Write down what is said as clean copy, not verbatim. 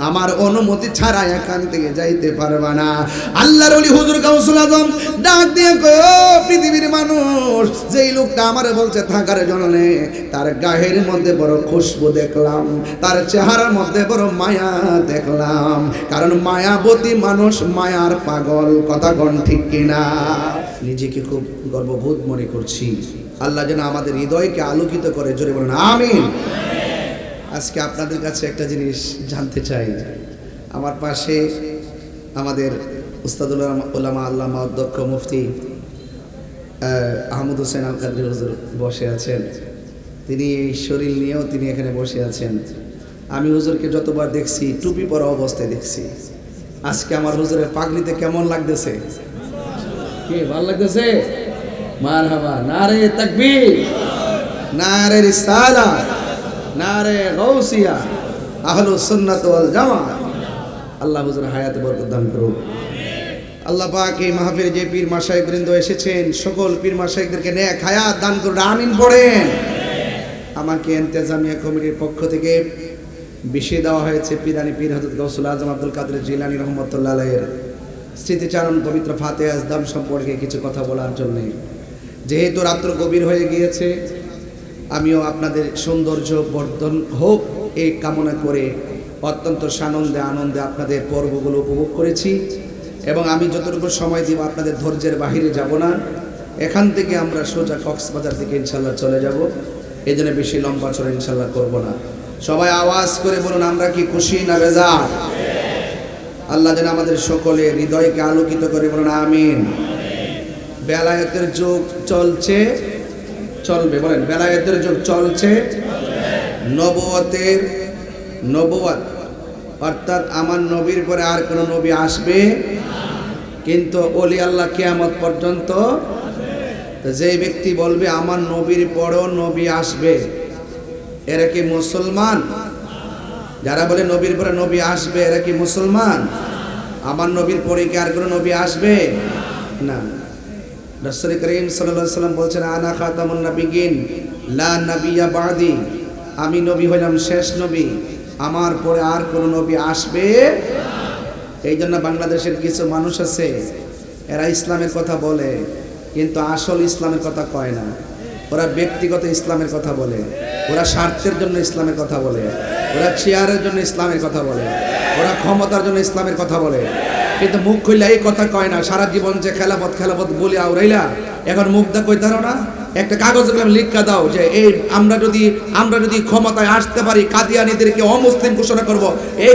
আমার অনুমতি ছাড়া এখান থেকে যাইতে পারবা না। আল্লাহর ওলি হুজুর গাউসুল আজম ডাক দিয়ে কয়, ও পৃথিবীর মানুষ, যেই লোকটা আমারে বলছে থাকার জন্য, তার গায়ের মধ্যে বড় খুশবু দেখলাম, তার চেহারার মধ্যে বড় মায়া দেখলাম। কারণ মায়াবতী মানুষ মায়ার পাগল। কথা কোন ঠিক কিনা? নিজেকে খুব গর্ববোধ মনে করছি। আল্লাহ যেন আমাদের হৃদয়কে আলোকিত করে, জোরে বলেন আমিন। আজকে আপনাদের কাছে একটা জিনিস জানতে চাই। আমার পাশে আমাদের উস্তাদুল উলামা আল্লামা অধ্যক্ষ মুফতি আহমদ হোসেন আল কাদরি হুজুর বসে আছেন। তিনি এই শরীর নিয়েও তিনি এখানে বসে আছেন। আমি হুজুরকে যতবার দেখছি টুপি পরা অবস্থায় দেখছি। আজকে আমার হুজুরের পাগড়িতে কেমন লাগতেছে? কি ভালো লাগতেছে? মারহাবা, নারে তাকবীর, নারে রিসালাত, নারে গাউসিয়া, আহলুস সুন্নাত ওয়াল জামাত। আল্লাহ হুজুর হায়াতে বরকত দান করুন। আল্লাহ পাক এই মাহফিলে যে পীর মাশায়েখ বৃন্দ এসেছেন, সকল পীর মাশায়েখদেরকে নেক হায়াত দান করুন, আমিন পড়েন। আমাকে ইন্তেজামিয়া কমিটির পক্ষ থেকে বিষয় দেওয়া হয়েছে পীরানি পীর হযরত গাউসুল আজম আব্দুল কাদের জিলানী রাহমাতুল্লাহ আলাইহির স্মৃতিচারণ পবিত্র ফাতিহা আজদাম সম্পর্কে কিছু কথা বলার জন্য। যেহেতু রাত্র গভীর হয়ে গিয়েছে, আমিও আপনাদের সৌন্দর্য বর্ধন হোক এই কামনা করে অত্যন্ত সানন্দে আনন্দে আপনাদের পর্বগুলো উপভোগ করেছি। এবং আমি যতটুকু সময় দিব আপনাদের ধৈর্যের বাহিরে যাব না। এখান থেকে আমরা সোজা কক্সবাজার থেকে ইনশাল্লাহ চলে যাব। এই জন্য বেশি লম্বা চড়া ইনশাল্লাহ করব না। সবাই আওয়াজ করে বলুন, আমরা কি খুশি না বেজার? আল্লাহ যেন আমাদের সকলে হৃদয়কে আলোকিত করে, বলুন আমিন। বেলায়েতের যুগ চলছে, চলবে, বলেন বেলায়েতের যুগ চলছে, নবুয়তের নবুয়ত অর্থাৎ আমার নবীর পরে আর কোন নবী আসবে কিন্তু ওলি আল্লাহ কিয়ামত পর্যন্ত। যে ব্যক্তি বলবে আমার নবীর পরেও নবী আসবে, এরা কি মুসলমান? যারা বলে নবীর পরে নবী আসবে, এরা কি মুসলমান? আমার নবীর পরে কি আর কোন নবী আসবে? না। রাসূল করিম সাল্লাল্লাহু আলাইহি ওয়াসাল্লাম বলছেন, আনা খাতামুন নাবিয়িন লা নাবিয়্যা বাদি, আমি নবী হইলাম শেষ নবী, আমার পরে আর কোন নবী আসবে। এই জন্য বাংলাদেশের কিছু মানুষ আছে, এরা ইসলামের কথা বলে কিন্তু আসল ইসলামের কথা কয় না। ওরা ব্যক্তিগত ইসলামের কথা বলে, ওরা স্বার্থের জন্য ইসলামের কথা বলে, ওরা চেয়ারের জন্য ইসলামের কথা বলে, ওরা ক্ষমতার জন্য ইসলামের কথা বলে, কিন্তু মুখ খুললে এই কথা কয় না। সারা জীবন যে খেলাপথ বলে আউরাইলা, এখন মুখটা কইতে পারো না। একটা কাগজ লিখা দাও যে এই আমরা যদি ক্ষমতায় আসতে পারি, কাদিয়ানীদেরকে অমুসলিম ঘোষণা করব, এই